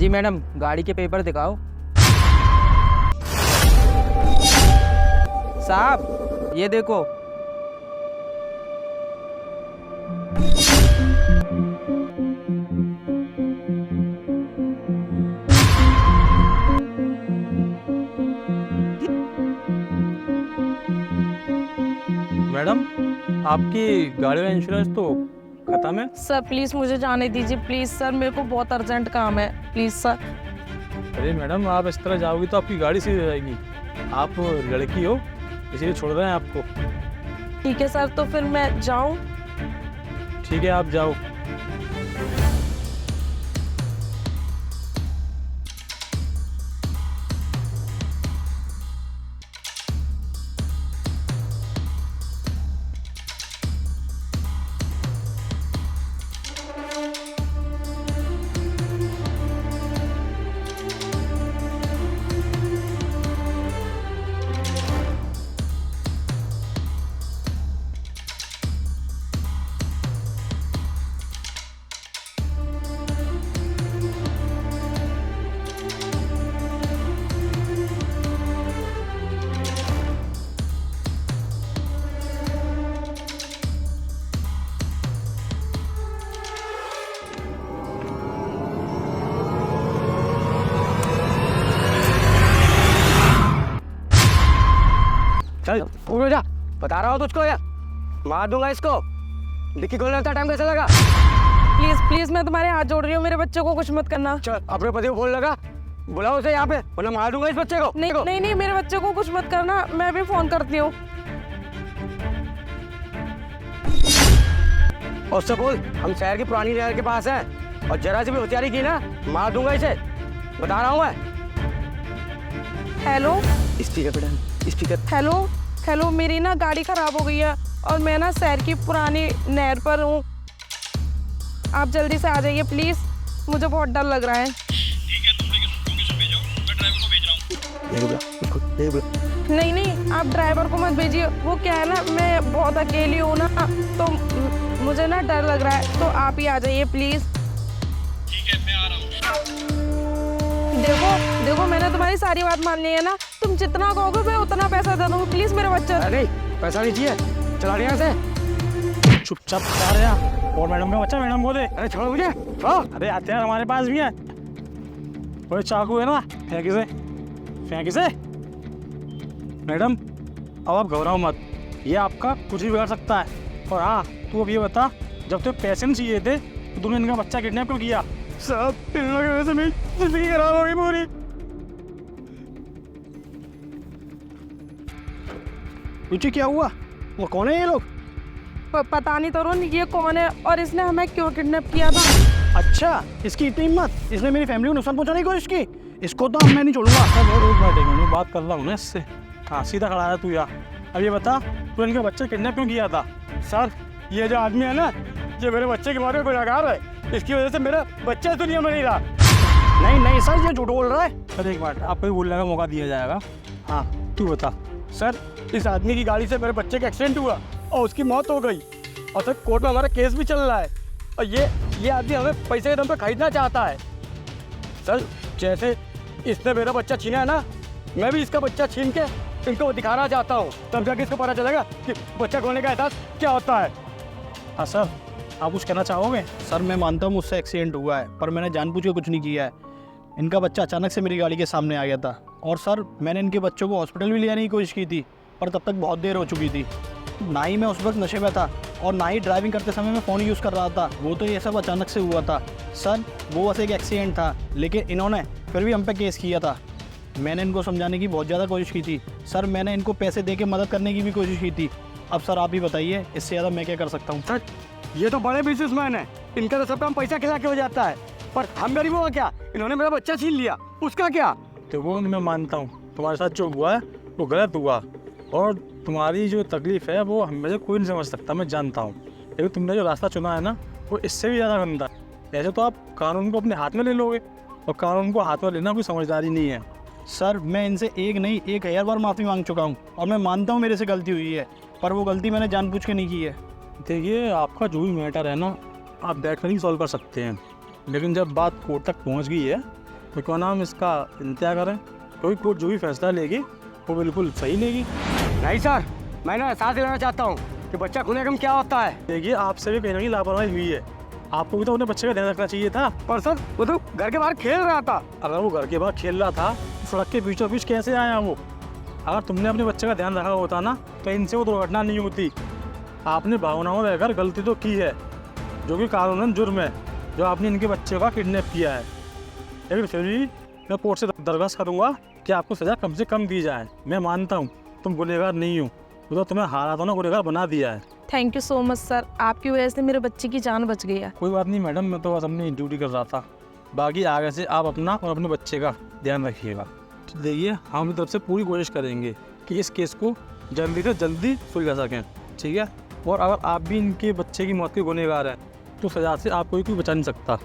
जी madam, गाड़ी के paper दिखाओ। साहब ये देखो। मैडम, आपकी गाड़ी का इंश्योरेंस तो खत्म है। सर प्लीज़ मुझे जाने दीजिए, प्लीज़ सर, मेरे को बहुत अर्जेंट काम है, प्लीज़ सर। अरे मैडम, आप इस तरह जाओगी तो आपकी गाड़ी सीज हो जाएगी। आप लड़की हो, इसीलिए छोड़ रहे हैं आपको। ठीक है सर, तो फिर मैं जाऊँ? ठीक है, आप जाओ। चल उड़ जा, बता रहा हूँ तुझको यार, मार दूंगा इसको। डिक्की खोलने में टाइम कैसे लगा? प्लीज़ प्लीज़, मैं तुम्हारे हाथ जोड़ रही हूँ, मेरे बच्चे को कुछ मत करना। चल अपने पति को फोन लगा, बुलाओ उसे यहाँ पे, वरना मार दूंगा इस बच्चे को। नहीं नहीं नहीं, मेरे बच्चे को कुछ मत करना, मैं भी फ़ोन करती हूँ। और उससे बोल हम शहर की पुरानी नहर के पास हैं, और जरा सी भी होशियारी की ना मार दूंगा इसे, बता रहा हूँ मैं। हेलो स्पीकर पे डाल, स्पीकर। हेलो हेलो, मेरी ना गाड़ी ख़राब हो गई है और मैं ना शहर की पुरानी नहर पर हूँ। आप जल्दी से आ जाइए प्लीज़, मुझे बहुत डर लग रहा है। ठीक है, तुम लोकेशन भेजो, मैं ड्राइवर को भेज रहा हूँ। नहीं नहीं, आप ड्राइवर को मत भेजिए, वो क्या है ना, मैं बहुत अकेली हूँ ना, तो मुझे ना डर लग रहा है, तो आप ही आ जाइए प्लीज़। ठीक है, मैं आ रहा हूँ। देखो देखो, मैंने तुम्हारी सारी बात मान ली है ना, तुम जितना कहोगे मैं उतना पैसा दे दूँगी, प्लीज़ मेरे बच्चे। अरे पैसा नहीं चाहिए, चला रहे यहाँ से। चुपचाप जा रहे हैं। और मैडम का बच्चा मैडम को दे। अरे छोड़ो मुझे। अरे हथियार हमारे पास भी है। कोई चाकू है ना, फेंक इसे, फेंक इसे। मैडम, अब आप घबराओ मत, ये आपका कुछ भी बिगाड़ सकता है। और हाँ, तू अब ये बता, जब तुझे पैसे नहीं चाहिए थे तो तूने इनका बच्चा किडनैप क्यों किया? सब इन लोगों की वजह से मेरी जिंदगी खराब हो गई पूरी। तुझे क्या हुआ? वो कौन है ये लोग? पता नहीं तरुण, ये कौन है और इसने हमें क्यों किडनैप किया था? अच्छा, इसकी इतनी हिम्मत, इसने मेरी फैमिली को नुकसान पहुंचाने की कोशिश की। इसको तो अब मैं नहीं छोड़ूंगा। एक मिनट, मैं बात कर रहा हूँ ना इससे। हाँ, सीधा खड़ा है तू यहाँ। अब ये बता, तू इनका बच्चा किडनैप क्यों किया था? सर ये जो आदमी है ना, ये मेरे बच्चे के बारे में गुनहगार है, इसकी वजह से मेरा बच्चा दुनिया में नहीं रहा। नहीं नहीं सर, ये झूठ बोल रहा है। सर एक मिनट, आपको भी बोलने का मौका दिया जाएगा। हाँ तू बता। सर इस आदमी की गाड़ी से मेरे बच्चे का एक्सीडेंट हुआ और उसकी मौत हो गई, और सर कोर्ट में हमारा केस भी चल रहा है, और ये आदमी हमें पैसे के दम पे खरीदना चाहता है। सर जैसे इसने मेरा बच्चा छीना है ना, मैं भी इसका बच्चा छीन के इनको दिखाना चाहता हूँ, तब जाके इसको पता चलेगा कि बच्चा खोने का एहसास क्या होता है। हाँ सर, आप कुछ कहना चाहोगे? सर मैं मानता हूँ मुझसे एक्सीडेंट हुआ है, पर मैंने जानबूझ के कुछ नहीं किया है। इनका बच्चा अचानक से मेरी गाड़ी के सामने आ गया था, और सर मैंने इनके बच्चों को हॉस्पिटल भी ले जाने की कोशिश की थी, पर तब तक बहुत देर हो चुकी थी। ना ही मैं उस वक्त नशे में था, और ना ही ड्राइविंग करते समय मैं फ़ोन यूज़ कर रहा था। वो तो ये सब अचानक से हुआ था। सर वो बस एक एक्सीडेंट था, लेकिन इन्होंने फिर भी हम पे केस किया था। मैंने इनको समझाने की बहुत ज़्यादा कोशिश की थी। सर मैंने इनको पैसे दे के मदद करने की भी कोशिश की थी। अब सर आप ही बताइए, इससे ज़्यादा मैं क्या कर सकता हूँ? सर ये तो बड़े बिजनेसमैन है, इनका तो सब काम पैसा खिला के हो जाता है, पर हम गरीबों का क्या? इन्होंने मेरा बच्चा छीन लिया, उसका क्या? तो वो मैं मानता हूँ, तुम्हारे साथ जो हुआ है वो गलत हुआ, और तुम्हारी जो तकलीफ़ है वो हमें कोई नहीं समझ सकता, मैं जानता हूँ। लेकिन तुमने जो रास्ता चुना है ना, वो इससे भी ज़्यादा गंदा है। ऐसे तो आप कानून को अपने हाथ में ले लोगे, और कानून को हाथ में लेना कोई समझदारी नहीं है। सर मैं इनसे एक नहीं 1000 बार माफ़ी मांग चुका हूँ, और मैं मानता हूँ मेरे से गलती हुई है, पर वो गलती मैंने जानबूझ के नहीं की है। देखिए, आपका जो भी मैटर है ना, आप बैठ कर ही सॉल्व कर सकते हैं, लेकिन जब बात कोर्ट तक पहुंच गई है तो क्यों नाम इसका इंतजार करें, कोई कोर्ट जो भी फैसला लेगी वो बिल्कुल सही लेगी। नहीं सर, मैं ना एहसास दिलाना चाहता हूँ कि बच्चा खुले कम क्या होता है। देखिए आपसे भी कहीं ना कहीं लापरवाही हुई है, आपको भी तो अपने बच्चे का ध्यान रखना चाहिए था। पर सर वो तो घर के बाहर खेल रहा था। अगर वो घर के बाहर खेल रहा था तो सड़क के बीचों बीच कैसे आया वो? अगर तुमने अपने बच्चे का ध्यान रखा होता ना तो इनसे वो दुर्घटना नहीं होती। आपने भावनाओं में रहकर गलती तो की है, जो कि कानूनन जुर्म है, जो आपने इनके बच्चे का किडनैप किया है। लेकिन फिर भी मैं कोर्ट से दरख्वास्त करूँगा कि आपको सज़ा कम से कम दी जाए। मैं मानता हूँ तुम गुनहगार नहीं हो, वो तो तुम्हें हालातों ने गुनहगार बना दिया है। Thank you so much sir, आपकी वजह से मेरे बच्चे की जान बच गई है। कोई बात नहीं मैडम, मैं तो बस अपनी ड्यूटी कर रहा था। बाकी आगे से आप अपना और अपने बच्चे का ध्यान रखिएगा। तो देखिए हम अपनी तरफ से पूरी कोशिश करेंगे कि इस केस को जल्दी से जल्दी सुलझा सकें, ठीक है। और अगर आप भी इनके बच्चे की मौत के गुनहगार हैं तो सज़ा से आपको कोई बचा नहीं सकता।